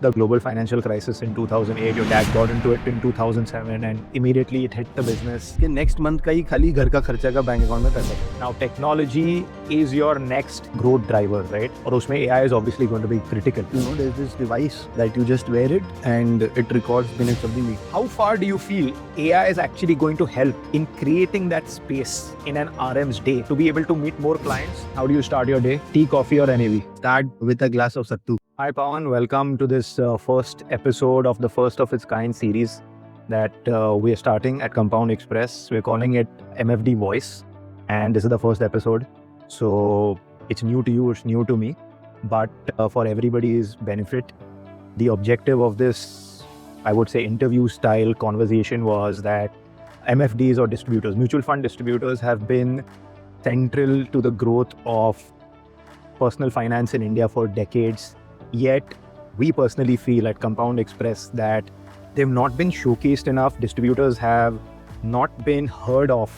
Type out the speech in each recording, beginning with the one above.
the global financial crisis in 2008. Your dad got into it in 2007 and immediately it hit the business. कि next month का ही खाली घर का खर्चा का बैंक अकाउंट में पैसा है. Now technology is your next growth driver, right? और उसमें AI is obviously going to be critical. You know, there's this device that you just wear it and it records minutes of the week. How far do you feel AI is actually going to help in creating that space in an RM's day to be able to meet more clients? How do you start your day? Tea, coffee or NAV? Start with a glass of sattu. Hi Pawan, welcome to this first episode of the first of its kind series that we are starting at Compound Express. We're calling it MFD Voice and this is the first episode. So it's new to you, it's new to me, but for everybody's benefit, the objective of this, I would say, interview style conversation was that MFDs or distributors, mutual fund distributors, have been central to the growth of personal finance in India for decades. Yet, we personally feel at Compound Express that they've not been showcased enough. Distributors have not been heard of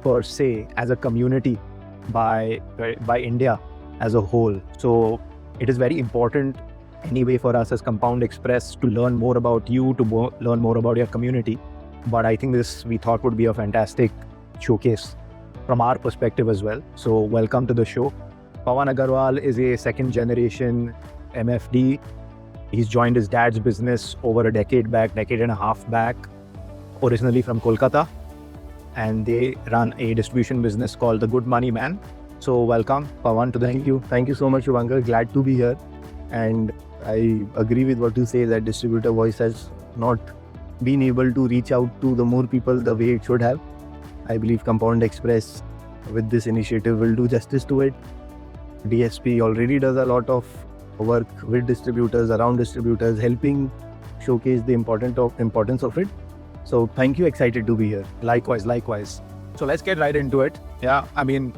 per se as a community by India as a whole. So it is very important anyway for us as Compound Express to learn more about you, to learn more about your community. But I think this we thought would be a fantastic showcase from our perspective as well. So welcome to the show. Pawan Agarwal is a second generation MFD. He's joined his dad's business over a decade and a half back, originally from Kolkata. And they run a distribution business called The Good Money Man. So welcome, Pawan, to the Thank you. Thank you so much, Shubhankar. Glad to be here. And I agree with what you say that Distributor Voice has not been able to reach out to the more people the way it should have. I believe Compound Express with this initiative will do justice to it. DSP already does a lot of work with distributors, around distributors, helping showcase the importance of it. So thank you, excited to be here. Likewise. So let's get right into it. Yeah, I mean,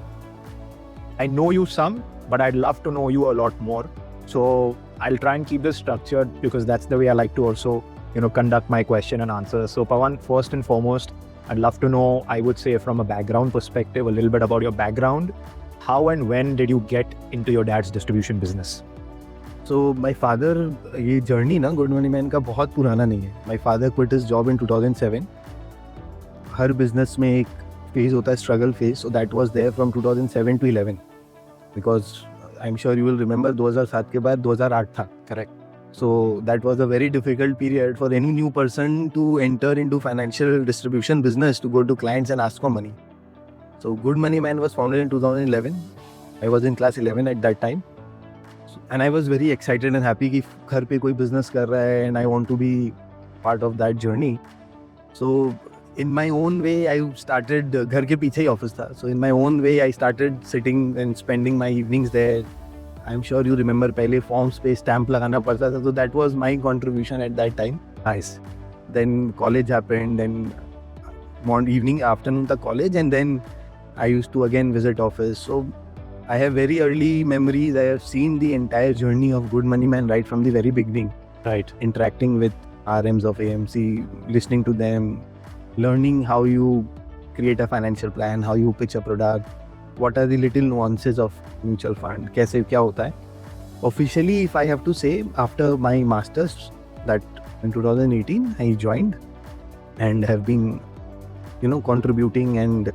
I know you some, but I'd love to know you a lot more. So I'll try and keep this structured because that's the way I like to also, conduct my question and answers. So Pawan, first and foremost, I'd love to know, I would say from a background perspective, a little bit about your background. How and when did you get into your dad's distribution business? So my father, ये journey ना Good Money Man का बहुत पुराना नहीं है. My father quit his job in 2007. Her business में एक phase होता है struggle phase. So that was there from 2007 to 11. Because I'm sure you will remember 2007 के बाद 2008 था. Correct. So that was a very difficult period for any new person to enter into financial distribution business, to go to clients and ask for money. So Good Money Man was founded in 2011. I was in class 11 at that time. And I was very excited and happy कि घर पे कोई business कर रहा है and I want to be part of that journey. So in my own way, I started, घर के पीछे ही office था. So in my own way, I started sitting and spending my evenings there. I'm sure you remember पहले forms पे stamp लगाना पड़ता था. So that was my contribution at that time. Nice. Then college happened, then evening, afternoon the college, and then I used to again visit office. So I have very early memories. I have seen the entire journey of Good Money Man right from the very beginning. Right. Interacting with RMs of AMC, listening to them, learning how you create a financial plan, how you pitch a product, what are the little nuances of mutual fund, कैसे क्या होता है. Officially, if I have to say, after my masters, that in 2018, I joined and have been, contributing and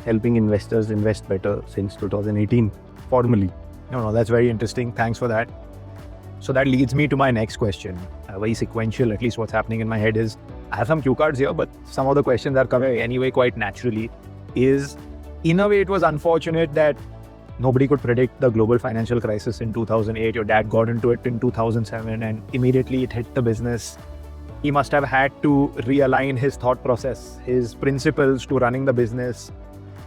helping investors invest better since 2018, formally. No, that's very interesting. Thanks for that. So that leads me to my next question. Very sequential, at least what's happening in my head is, I have some cue cards here, but some of the questions are coming anyway quite naturally. In a way, it was unfortunate that nobody could predict the global financial crisis in 2008. Your dad got into it in 2007 and immediately it hit the business. He must have had to realign his thought process, his principles to running the business.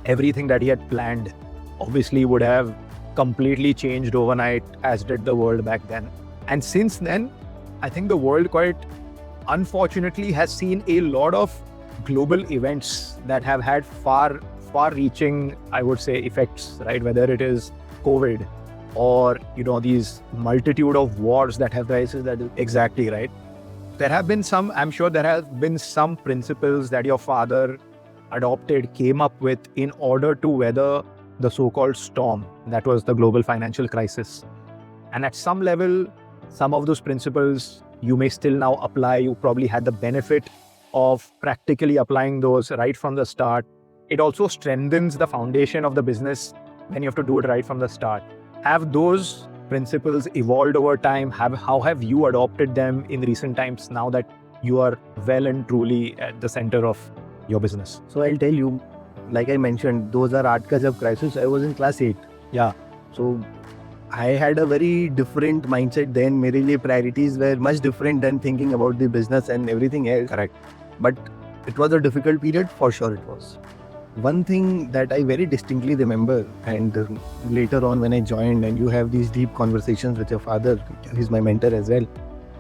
Everything that he had planned obviously would have completely changed overnight, as did the world back then. And since then, I think the world quite unfortunately has seen a lot of global events that have had far-reaching, I would say, effects, right? Whether it is COVID or, these multitude of wars that have rises, that is exactly right. I'm sure there have been some principles that your father adopted, came up with in order to weather the so-called storm that was the global financial crisis. And at some level, some of those principles you may still now apply. You probably had the benefit of practically applying those right from the start. It also strengthens the foundation of the business when you have to do it right from the start. Have those principles evolved over time? How have you adopted them in recent times now that you are well and truly at the center of your business? So I'll tell you, like I mentioned, those are Aat Ka Jab crisis. I was in class 8. Yeah. So I had a very different mindset then. मेरे लिए priorities were much different than thinking about the business and everything else. Correct. But it was a difficult period, for sure it was. One thing that I very distinctly remember, and later on when I joined and you have these deep conversations with your father, he's my mentor as well.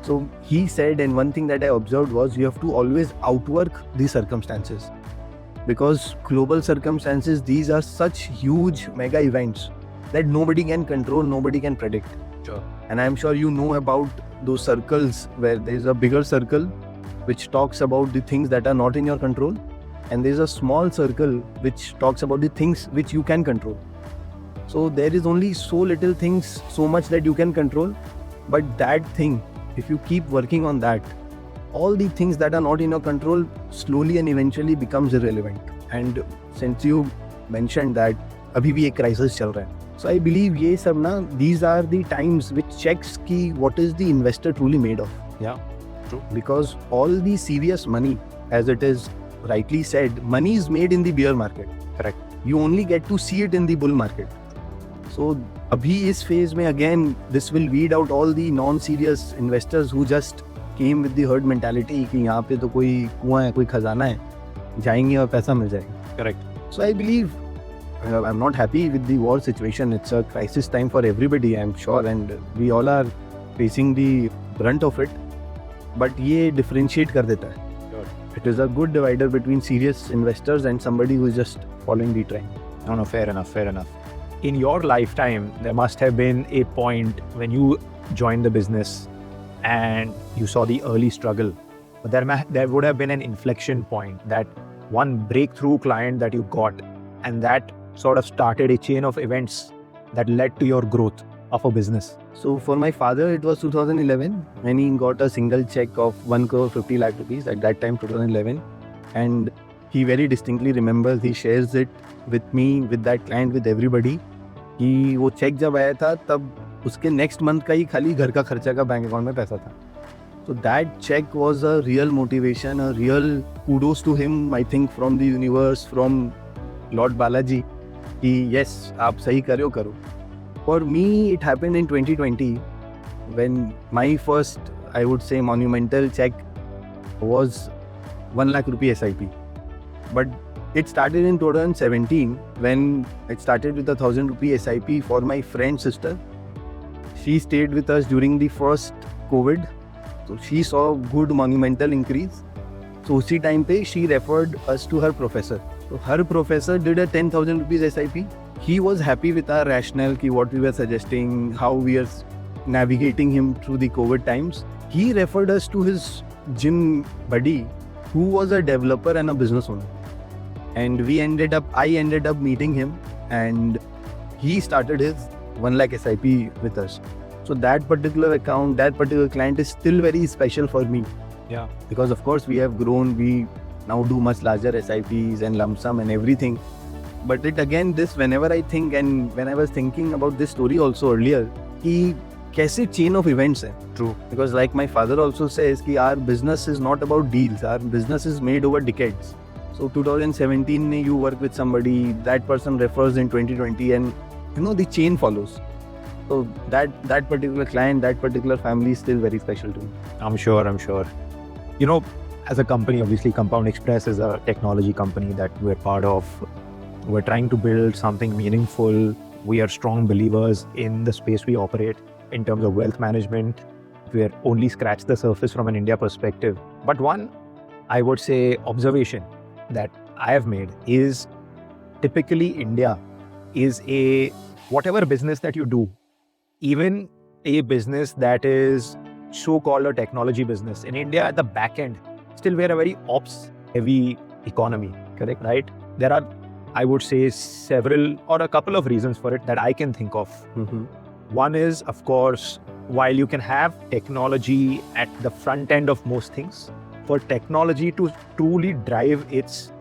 So he said, and one thing that I observed was you have to always outwork the circumstances. Because global circumstances, these are such huge mega events that nobody can control, nobody can predict. Sure. And I'm sure you know about those circles where there's a bigger circle which talks about the things that are not in your control, and there's a small circle which talks about the things which you can control. So there is only so little things, so much that you can control, but that thing, if you keep working on that, all the things that are not in your control slowly and eventually becomes irrelevant. And since you mentioned that अभी भी एक crisis चल रहा है, so I believe ये सब ना, these are the times which checks कि what is the investor truly made of. Yeah. True. Because all the serious money, as it is rightly said, money is made in the bear market. Correct. You only get to see it in the bull market. So abhi is phase mein again, this will weed out all the non-serious investors who just came with the herd mentality कि यहाँ पे तो कोई कुआं है, कोई खजाना है, जाएंगे और पैसा मिल जाएगा. Correct. So I believe I'm not happy with the war situation. It's a crisis time for everybody, I'm sure, and we all are facing the brunt of it. But ये differentiate कर देता है. Sure. It is a good divider between serious investors and somebody who is just following the trend. No, fair enough, fair enough. In your lifetime, there must have been a point when you joined the business and you saw the early struggle. But there would have been an inflection point, that one breakthrough client that you got, and that sort of started a chain of events that led to your growth of a business. So for my father, it was 2011 when he got a single check of 1 crore 50 lakh rupees at that time, 2011. And he very distinctly remembers, he shares it with me, with that client, with everybody, कि वो check जब आया था तब उसके next month का ही खाली घर का खर्चा का बैंक अकाउंट में पैसा था. So that check was a real motivation, a real kudos to him, I think, from the universe, from Lord Balaji, कि yes, आप सही करो. For me, it happened in 2020 when my first, I would say, monumental check was 1 lakh rupee SIP. But it started in 2017 when it started with 1,000 rupee SIP for my friend's sister. She stayed with us during the first COVID. So she saw good monumental increase. So usi time pe she referred us to her professor. So her professor did a 10,000 rupees SIP. He was happy with our rationale, ki what we were suggesting, how we are navigating him through the COVID times. He referred us to his gym buddy who was a developer and a business owner. And I ended up meeting him, and he started his 1 lakh SIP with us. So that particular account, that particular client is still very special for me. Yeah. Because of course we have grown, we now do much larger SIPs and lump sum and everything. But it again, this whenever I think, and when I was thinking about this story also earlier, कि कैसे chain of events है. True. Because like my father also says, कि our business is not about deals, our business is made over decades. So 2017 you work with somebody, that person refers in 2020, and the chain follows. So that particular client, that particular family is still very special to me. I'm sure. As a company, obviously Compound Express is a technology company that we're part of. We're trying to build something meaningful. We are strong believers in the space we operate in terms of wealth management. We're only scratched the surface from an India perspective. But one, I would say, observation that I have made is typically India is whatever business that you do, even a business that is so-called a technology business, in India at the back end, still we're a very ops-heavy economy, correct? Right? There are, I would say, several or a couple of reasons for it that I can think of. Mm-hmm. One is, of course, while you can have technology at the front end of most things, for technology to truly drive its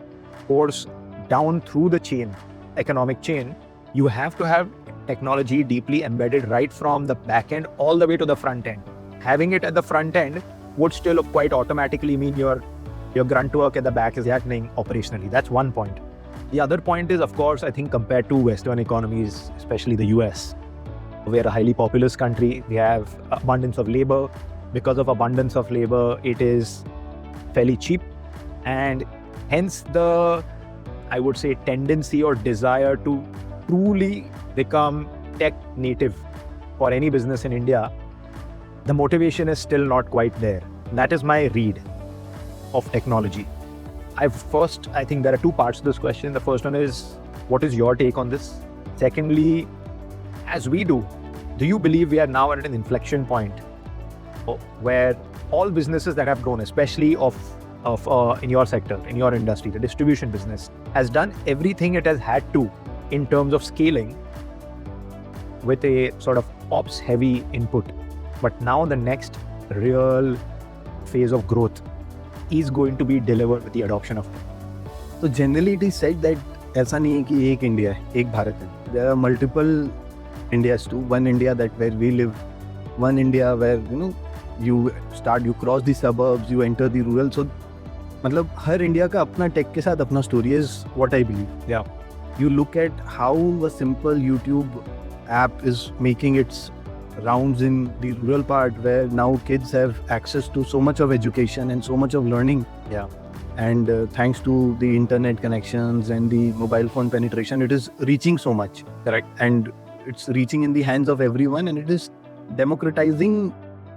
course down through the chain, economic chain, you have to have technology deeply embedded right from the back end all the way to the front end. Having it at the front end would still quite automatically mean your grunt work at the back is happening operationally. That's one point. The other point is, of course, I think compared to Western economies, especially the US, we're a highly populous country. We have abundance of labor. Because of abundance of labor, it is fairly cheap. And hence the, I would say, tendency or desire to truly become tech native for any business in India, the motivation is still not quite there. That is my read of technology. I think there are two parts to this question. The first one is, what is your take on this? Secondly, as we do you believe we are now at an inflection point where all businesses that have grown, especially in your sector, in your industry, the distribution business, has done everything it has had to in terms of scaling with a sort of ops heavy input. But now the next real phase of growth is going to be delivered with the adoption of tech. So generally it is said that ऐसा नहीं है कि एक India है, एक भारत है. There are multiple Indias too. One India that where we live, one India where you cross the suburbs, you enter the rural. So मतलब हर India का अपना टेक के साथ अपना story is what I believe. Yeah. You look at how a simple YouTube app is making its rounds in the rural part, where now kids have access to so much of education and so much of learning. Yeah. And thanks to the internet connections and the mobile phone penetration, it is reaching so much. Correct. And it's reaching in the hands of everyone, and it is democratizing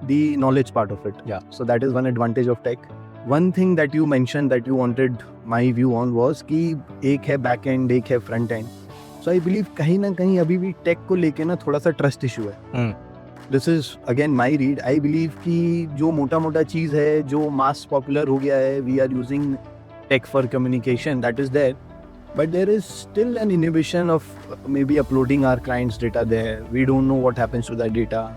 the knowledge part of it. Yeah. So that is one advantage of tech. One thing that you mentioned that you wanted my view on was कि एक है back end, एक है front end. So I believe कहीं ना कहीं अभी भी tech को लेके ना थोड़ा सा trust issue है. This is again my read. I believe कि जो मोटा चीज़ है, जो mass popular हो गया है, we are using tech for communication, that is there. But there is still an inhibition of maybe uploading our clients' data there. We don't know what happens to that data.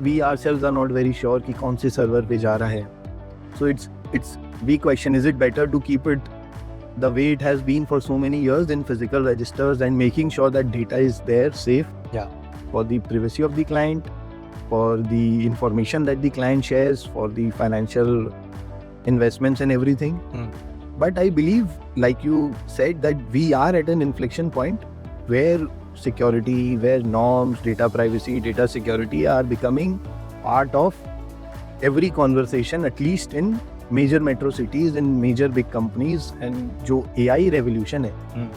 We ourselves are not very sure कि कौन से server पे जा रहा है. So it's we question, is it better to keep it the way it has been for so many years in physical registers and making sure that data is there safe? Yeah. For the privacy of the client, for the information that the client shares, for the financial investments and everything. But I believe, like you said, that we are at an inflection point where security, where norms, data privacy, data security are becoming part of every conversation, at least in major metro cities, in major big companies, and जो AI revolution है.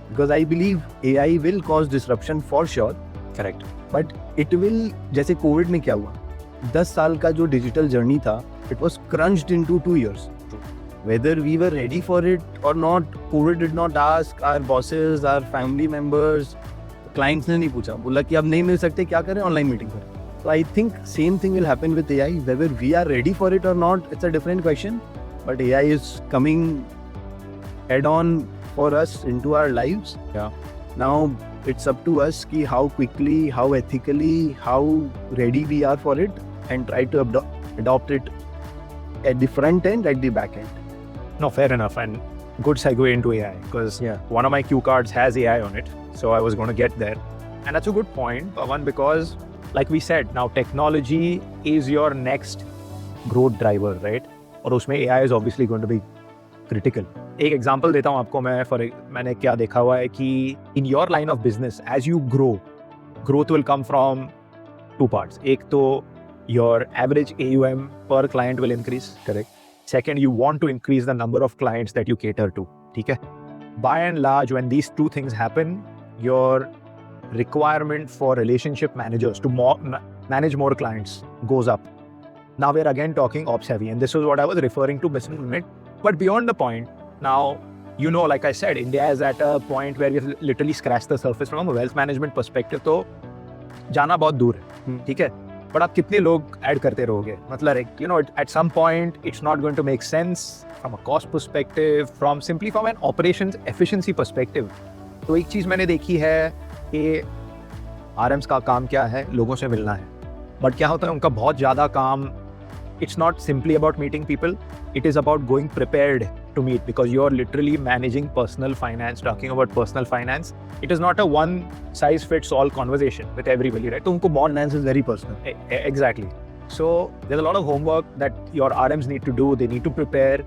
Because I believe AI will cause disruption for sure. Correct. But it will, जैसे Covid में क्या हुआ, 10 साल का जो digital journey था, it was crunched into 2 years. Whether we were ready for it or not, COVID did not ask our bosses, our family members, clients ने नहीं पूछा, बोला कि अब नहीं मिल सकते, क्या करें, ऑनलाइन मीटिंग करें. So I think same thing will happen with AI. Whether we are ready for it or not, it's a different question. But AI is coming head on for us into our lives. Yeah. Now it's up to us ki how quickly, how ethically, how ready we are for it, and try to adopt it at the front end, at the back end. No, fair enough. And good segue into AI, because one of my cue cards has AI on it. So I was going to get there. And that's a good point, Pawan, because like we said, now technology is your next growth driver, right? और उसमें AI is obviously going to be critical. एक example देता हूँ आपको मैं, मैंने क्या देखा हुआ है कि in your line of business, as you grow, growth will come from two parts. एक तो your average AUM per client will increase. Correct. Second, you want to increase the number of clients that you cater to. ठीक है? By and large, when these two things happen, your requirement for relationship managers to manage more clients goes up. Now we're again talking ops heavy, and this was what I was referring to business unit. But beyond the point, now, like I said, India is at a point where we've literally scratched the surface from a wealth management perspective. तो जाना बहुत दूर है, ठीक है? But आप कितने लोग ऐड करते रहोगे? मतलब at some point, it's not going to make sense from a cost perspective, simply from an operations efficiency perspective. तो एक चीज़ मैंने देखी है कि RMs का काम क्या है? लोगों से मिलना है. बट क्या होता है उनका बहुत ज़्यादा काम, it's not simply about meeting people, it is about going prepared to meet, because you're literally managing personal finance, talking about personal finance. It is not a one size fits all conversation with everybody, right? तो उनको बहुत Finance is very personal. exactly. So there's a lot of homework that your RMs need to do, they need to prepare.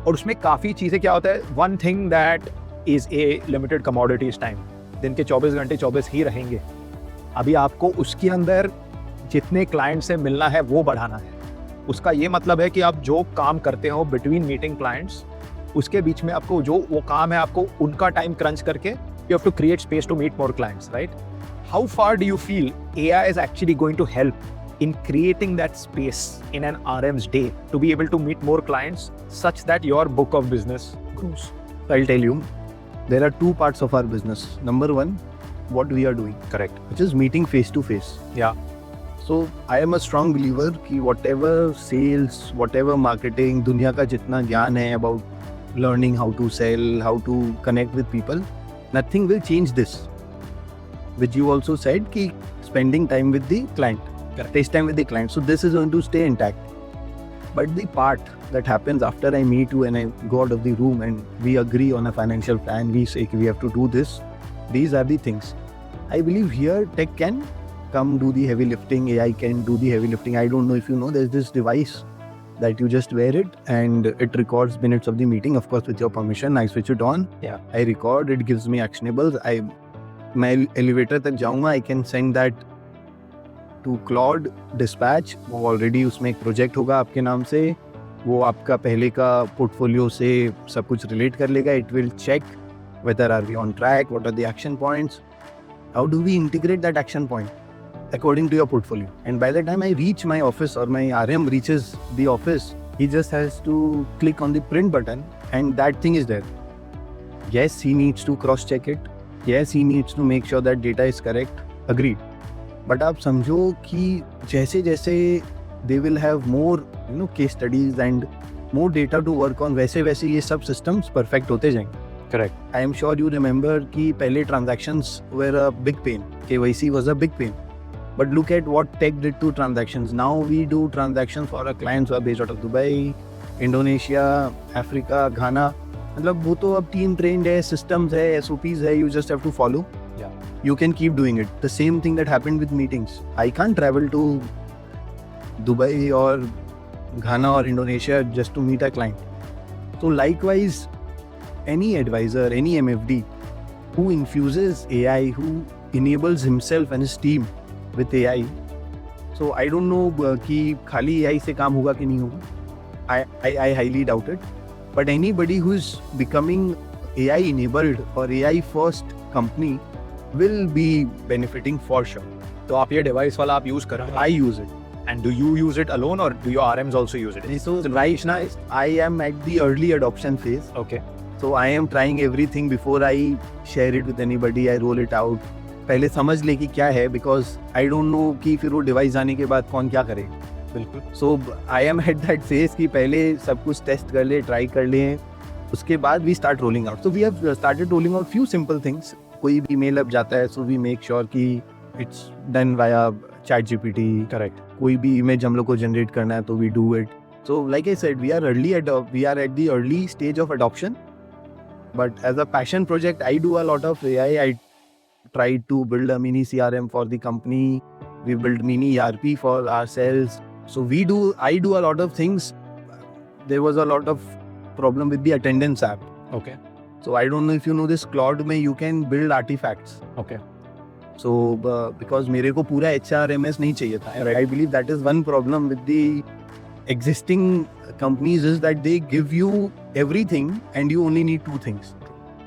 और उसमें काफ़ी चीज़ें क्या होता है, one thing that is a limited commodity is time. दिन के 24 घंटे 24 ही रहेंगे. अभी आपको उसके अंदर जितने क्लाइंट से मिलना है वो बढ़ाना है. उसका ये मतलब है कि आप जो काम करते हो बिटवीन मीटिंग क्लाइंट्स, उसके बीच में आपको जो वो काम है आपको उनका टाइम क्रंच करके you have to create space to meet more clients, right? How far do you feel AI is actually going to help in creating that space in an RM's day to be able to meet more clients such that your book of business grows? So I'll tell you, there are two parts of our business. Number one, what we are doing, Correct. which is meeting face to face. Yeah. So I am a strong believer कि whatever sales, whatever marketing, दुनिया का जितना ज्ञान है about learning how to sell, how to connect with people, nothing will change this. Which you also said कि spending time with the client, face time with the client. So this is going to stay intact. But the part that happens after I meet you and I go out of the room and we agree on a financial plan, we say we have to do this. These are the things. I believe here tech can come do the heavy lifting, AI can do the heavy lifting. I don't know if you know, there's this device that you just wear it and it records minutes of the meeting. Of course, with your permission, I switch it on. Yeah. I record, it gives me actionables. मैं elevator तक जाऊँगा, I can send that to Claude Dispatch. वो already उसमें एक project होगा आपके नाम से. वो आपका पहले का portfolio से सब कुछ relate कर लेगा. It will check whether are we on track, what are the action points. How do we integrate that action point according to your portfolio? And by the time I reach my office or my RM reaches the office, he just has to click on the print button and that thing is there. Yes, he needs to cross check it. Yes, he needs to make sure that data is correct. Agreed. But आप समझो कि जैसे जैसे they will have more case studies and more data to work on, वैसे वैसे ये सब systems perfect होते जाएंगे. Correct. I am sure you remember कि पहले transactions were a big pain. KYC was a big pain. But look at what tech did to transactions. Now we do transactions for our clients who are based out of Dubai, Indonesia, Africa, Ghana. मतलब वो तो अब team trained है, systems है, SOPs है, you just have to follow. Yeah. You can keep doing it. The same thing that happened with meetings. I can't travel to Dubai or Ghana or Indonesia just to meet a client. So likewise, any advisor, any MFD who infuses AI, who enables himself and his team with AI. So I don't know कि खाली AI से काम होगा कि नहीं होगा. I highly doubt it. But anybody who is becoming AI enabled or AI first company will be benefiting for sure. तो आप ये device वाला आप use कर रहे हैं. I use it. And do you use it alone or do your RMs also use it? So right now I am at the early adoption phase. Okay. So I am trying everything before I share it with anybody. I roll it out. पहले समझ ले कि क्या है, because I don't know कि फिर वो device आने के बाद कौन क्या करे. बिल्कुल. So I am at that phase कि पहले सब कुछ टेस्ट कर ले, ट्राई कर ले, उसके बाद we start rolling out. So we have started rolling out few simple things. कोई भी मेल अब जाता है, so we make sure कि it's done via ChatGPT. Correct. कोई भी इमेज हम लोग को जनरेट करना है तो we do it. So like I said, we are at the early stage of adoption. But as a passion project, I do a lot of AI. I try to build a mini CRM for the company. We build mini ERP for ourselves. So I do a lot of things. There was a lot of problem with the attendance app. Okay. So I don't know if you know this, Claude में you can build artifacts. Okay. So because मेरे को पूरा HRMS नहीं चाहिए था. Right. I believe that is one problem with the existing companies is that they give you everything and you only need two things.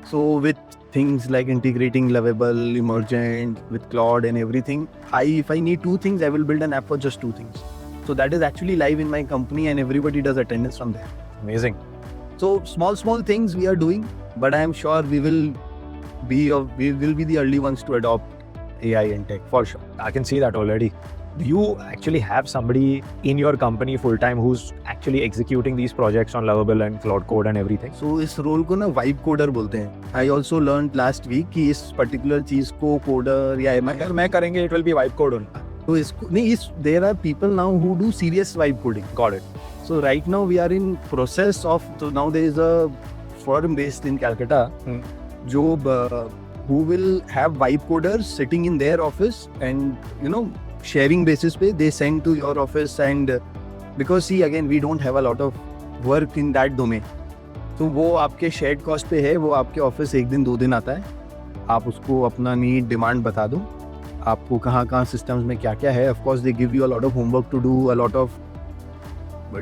So with things like integrating Lovable, Emergent, with Claude and everything, if I need two things, I will build an app for just two things. So that is actually live in my company and everybody does attendance from there. Amazing. So small things we are doing, but I am sure we will be the early ones to adopt AI and tech for sure. I can see that already. Do you actually have somebody in your company full time who's actually executing these projects on Lovable and Cloud Code and everything? So इस role को ना vibe coder बोलते हैं. I also learned last week कि इस particular चीज को coder या मैं करेंगे it will be vibe code only. तो इसको नहीं, there are people now who do serious vibe coding. Got it. So right now we are in process of, so now there is a firm based in Calcutta, jo, who will have vibe coders sitting in their office, and you know, sharing basis pe they send to your office, and because see again we don't have a lot of work in that domain, तो वो आपके shared cost पे है, वो आपके office एक दिन 2 दिन आता है, आप उसको अपना नीड डिमांड बता दो, आपको कहाँ कहाँ सिस्टम्स में क्या क्या है. Of course they give you a lot of homework to do, a lot of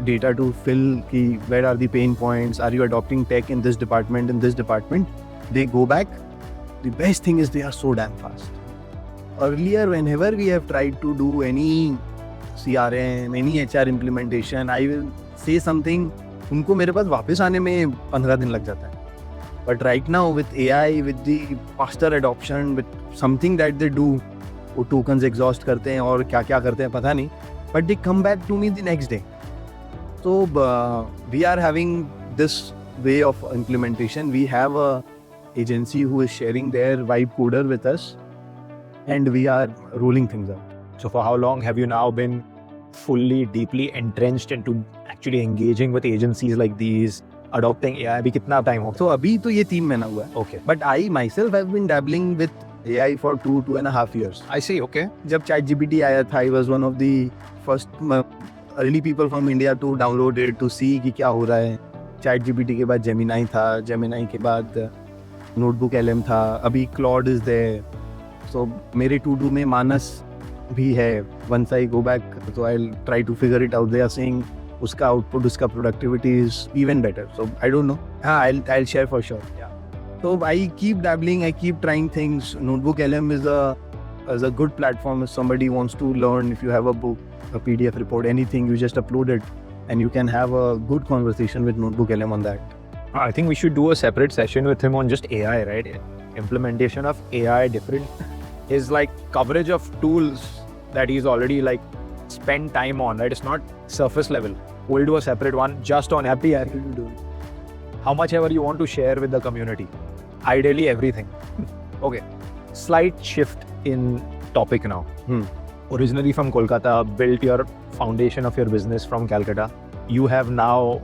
data to fill, ki where are the pain points, are you adopting tech in this department. They go back. The best thing is they are so damn fast. Earlier whenever we have tried to do any CRM, any HR implementation, I will say something, उनको मेरे पास वापस आने में 15 दिन लग जाता है. But right now with AI, with the faster adoption, with something that they do, वो tokens exhaust करते हैं और क्या क्या करते हैं पता नहीं, but they come back to me the next day. So we are having this way of implementation. We have a agency who is sharing their vibe coder with us, and we are rolling things out. So for how long have you now been fully, deeply entrenched into actually engaging with agencies like these, adopting AI? अभी कितना time हो? So अभी तो ये 3 महीना हुआ है. Okay. But I myself have been dabbling with AI for 2.5 years. I see. Okay. जब ChatGPT आया था, I was one of the first early people from India to download it, to see कि क्या हो रहा है. ChatGPT के बाद Gemini था, Gemini के बाद Notebook LM था, अभी Claude is there. So मेरे to do में Manas भी है. Once I go back, so I'll try to figure it out. They are saying उसका output, उसका productivity is even better. So I don't know. हाँ, I'll share for sure. Yeah. So I keep dabbling, I keep trying things. Notebook LM is a good platform if somebody wants to learn. If you have a book, a PDF report, anything, you just upload it and you can have a good conversation with Notebook LM on that. I think we should do a separate session with him on just AI, right? Implementation of AI, different, his like coverage of tools that he's already like spent time on, right? It's not surface level. We'll do a separate one just on happy to do it. How much ever you want to share with the community. Ideally everything. Okay. Slight shift in topic now. Originally from Kolkata, built your foundation of your business from Calcutta. You have now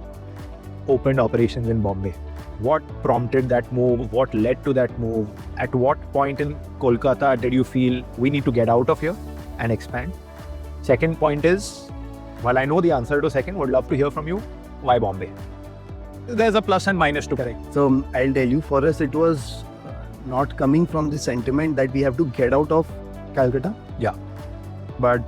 opened operations in Bombay. What prompted that move? What led to that move? At what point in Kolkata did you feel we need to get out of here and expand? Second point is, while I know the answer to second, would love to hear from you. Why Bombay? There's a plus and minus to correct. So I'll tell you, for us it was not coming from the sentiment that we have to get out of Calcutta. Yeah. But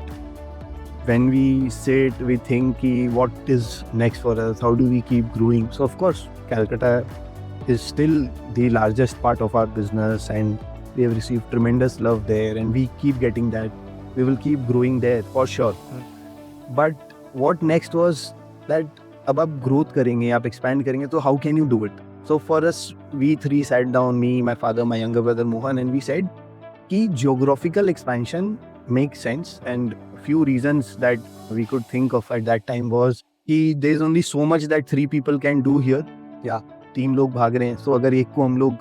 when we sit, we think what is next for us, how do we keep growing. So of course Calcutta is still the largest part of our business and we have received tremendous love there and we keep getting that. We will keep growing there for sure. But what next was that अब आप growth करेंगे, आप expand करेंगे, तो how can you do it? So for us, we three sat down, me, my father, my younger brother Mohan, and we said कि geographical expansion makes sense, and few reasons that we could think of at that time was कि there's only so much that 3 people can do here. या 3 लोग भाग रहे हैं, so अगर एक को हम लोग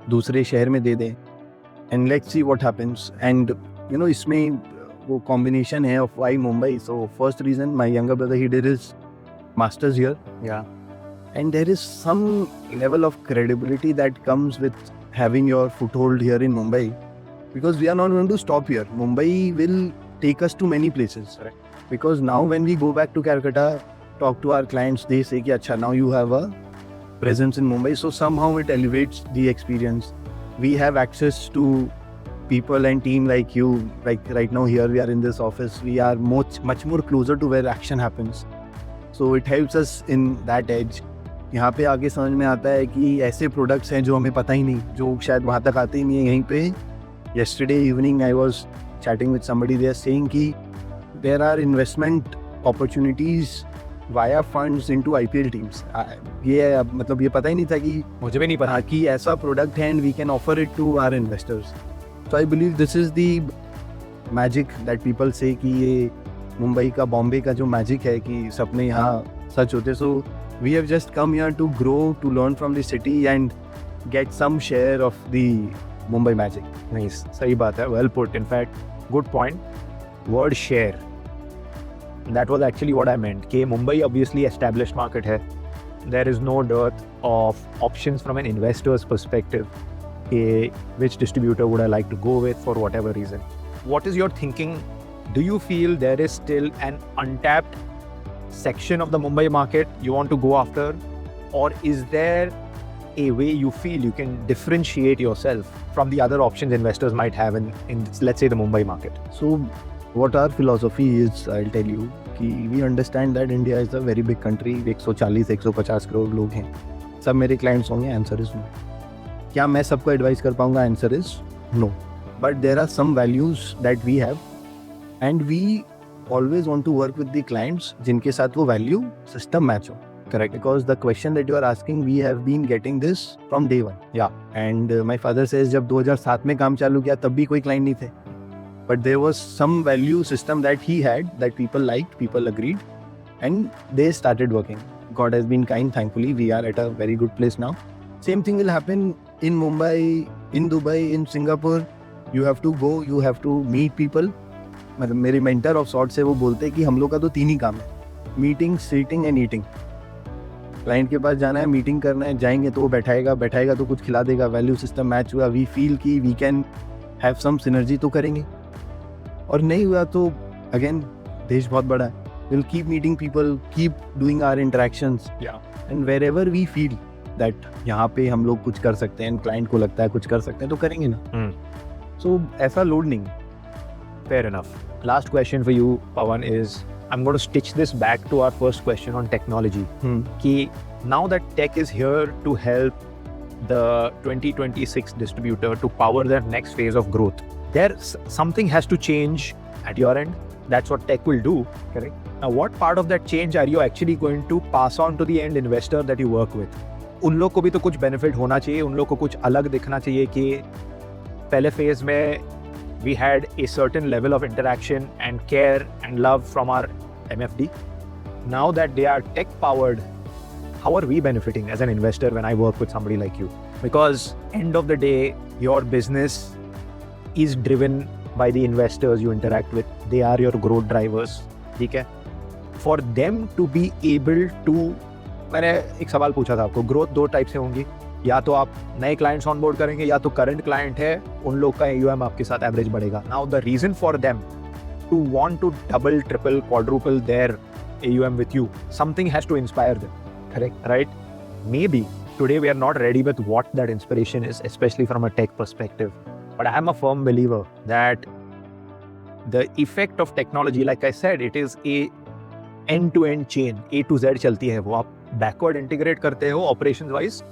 दूसरे शहर में दे दें, and let's see what happens. And you know, इसमें वो combination है of why Mumbai. So first reason, my younger brother, he did his masters here. Yeah. And there is some level of credibility that comes with having your foothold here in Mumbai, because we are not going to stop here. Mumbai will take us to many places. Correct. Because now when we go back to Calcutta, talk to our clients, they say, "Acha, now you have a presence in Mumbai." So somehow it elevates the experience. We have access to people and team like you. Like right now here we are in this office. We are much more closer to where action happens. So it helps us in that edge. यहाँ पे आके समझ में आता है कि ऐसे products हैं जो हमें पता ही नहीं, जो शायद वहाँ तक आते ही नहीं है. यहीं पे yesterday evening I was chatting with somebody, they are saying कि there are investment opportunities via funds into IPL teams. ये मतलब ये पता ही नहीं था कि मुझे भी नहीं पता कि ऐसा प्रोडक्ट है and we can offer it to our investors. So I believe this is the magic that people say कि ये मुंबई का, बॉम्बे का जो मैजिक है कि सपने यहाँ सच होते. So we have just come here to grow, to learn from the city and get some share of the Mumbai magic. Nice. सही बात है. Well put. In fact, good point. word share, that was actually what I meant. कि Mumbai obviously established market है. There is no dearth of options from an investor's perspective. Which distributor would I like to go with for whatever reason? What is your thinking? Do you feel there is still an untapped section of the Mumbai market you want to go after? Or is there a way you feel you can differentiate yourself from the other options investors might have in let's say the Mumbai market? So what our philosophy is, I'll tell you, कि we understand that India is a very big country. 140-150 crore लोग हैं. सब मेरे clients होंगे. Answer is no. क्या मैं सबको advise कर पाऊंगा? Answer is no. But there are some values that we have, and we always want to work with the clients जिनके साथ वो value system match हो. Correct. Because the question that you are asking, we have been getting this from day one. Yeah. And my father says जब 2007 में काम चालू किया तब भी कोई client नहीं थे. But there was some value system that he had that people liked, people agreed, and they started working. God has been kind, thankfully. We are at a very good place now. Same thing will happen in Mumbai, in Dubai, in Singapore. You have to go, you have to meet people. मतलब मेरे mentor of sorts है, वो बोलते हैं कि हम लोग का तो 3 ही काम है. Meeting, sitting and eating. Client के पास जाना है, मीटिंग करना है, जाएंगे तो वो बैठाएगा तो कुछ खिला देगा. वैल्यू सिस्टम मैच हुआ, वी फील कि we can have some synergy तो करेंगे, और नहीं हुआ तो अगेन देश बहुत बड़ा है. Will keep meeting people, keep doing our interactions, and wherever we feel that यहाँ पे हम लोग कुछ कर सकते हैं, क्लाइंट को लगता है कुछ कर सकते हैं तो करेंगे ना. सो ऐसा लोड नहीं. Fair enough. Last question for you, Pawan, is I'm going to stitch this back to our first question on technology. Ki now that tech is here to help the 2026 distributor to power their next phase of growth, something has to change at your end. That's what tech will do. Correct. Now, what part of that change are you actually going to pass on to the end investor that you work with? उन लोग को भी तो कुछ benefit होना चाहिए, उन लोग को कुछ अलग दिखना चाहिए कि पहले phase में we had a certain level of interaction and care and love from our MFD. Now that they are tech powered, how are we benefiting as an investor when I work with somebody like you? Because end of the day, your business is driven by the investors you interact with. They are your growth drivers. ठीक है? For them to be able to, मैंने एक सवाल पूछा था आपको, growth 2 type से होंगी. या तो आप नए क्लाइंट्स ऑनबोर्ड करेंगे, या तो करंट क्लाइंट है उन लोग का AUM आपके साथ एवरेज बढ़ेगा. Now the reason for them to want to double, triple, quadruple their AUM with you, something has to inspire them. Correct, right? Maybe today we are not ready with what that inspiration is, especially from a tech perspective. But I am a firm believer that the effect of technology, like I said, it is a end-to-end chain. A to Z चलती है वो. आप backward integrate करते हो operations wise,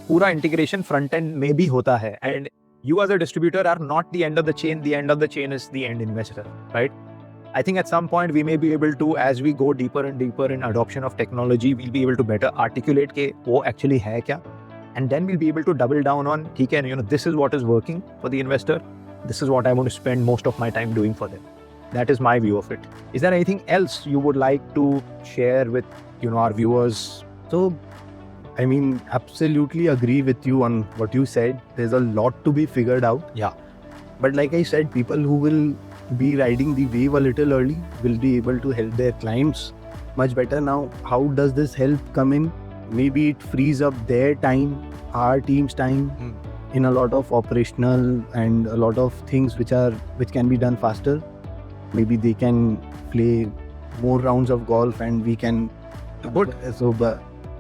पूरा integration front end में भी होता है. And you as a distributor are not the end of the chain. The end of the chain is the end investor, right? I think at some point we may be able to, as we go deeper and deeper in adoption of technology, we'll be able to better articulate के वो actually है क्या, and then we'll be able to double down on, ठीक है, you know, this is what is working for the investor, this is what I want to spend most of my time doing for them. That is my view of it. Is there anything else you would like to share with, you know, our viewers? So I mean, absolutely agree with you on what you said. There's a lot to be figured out. Yeah. But like I said, people who will be riding the wave a little early will be able to help their clients much better. Now, how does this help come in? Maybe it frees up their time, our team's time, in a lot of operational and a lot of things which can be done faster. Maybe they can play more rounds of golf and we can. Good.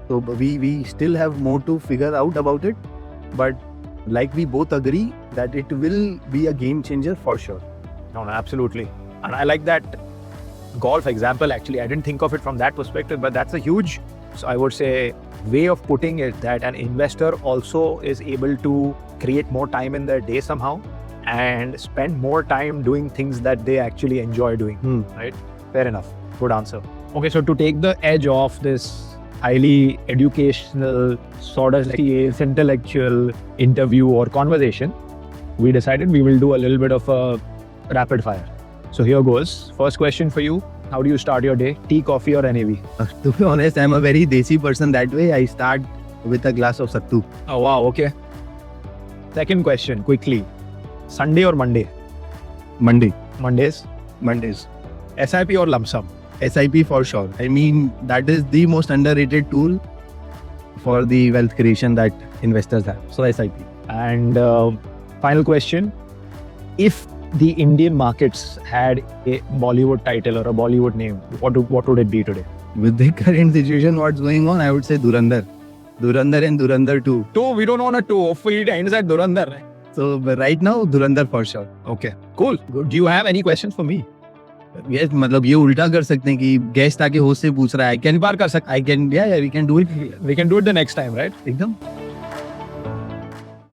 So we still have more to figure out about it, but like we both agree that it will be a game changer for sure. No, absolutely. And I like that golf example. Actually, I didn't think of it from that perspective, but that's a huge, so I would say, way of putting it, that an investor also is able to create more time in their day somehow and spend more time doing things that they actually enjoy doing. Right? Fair enough. Good answer. Okay, so to take the edge off this highly educational, sort of like intellectual interview or conversation, we decided we will do a little bit of a rapid fire. So here goes. First question for you. How do you start your day? Tea, coffee or NAV? To be honest, I'm a very desi person that way. I start with a glass of sattu. Oh wow, okay. Second question, quickly. Sunday or Monday? Monday. Mondays. Mondays. SIP or lump sum? SIP for sure. I mean, that is the most underrated tool for the wealth creation that investors have. So SIP. And final question: if the Indian markets had a Bollywood title or a Bollywood name, what would it be today? With the current situation, what's going on, I would say Dhurandhar. Dhurandhar and Dhurandhar 2. Two, we don't want a two. Hopefully it ends at Dhurandhar. So but right now, Dhurandhar for sure. Okay, cool. Good. Do you have any questions for me? Yes, मतलब ये उल्टा कर सकते हैं कि guest आके host से पूछ रहा है. Can bar kar sakte? I can, yeah, we can do it. We can do it the next time, right? एकदम.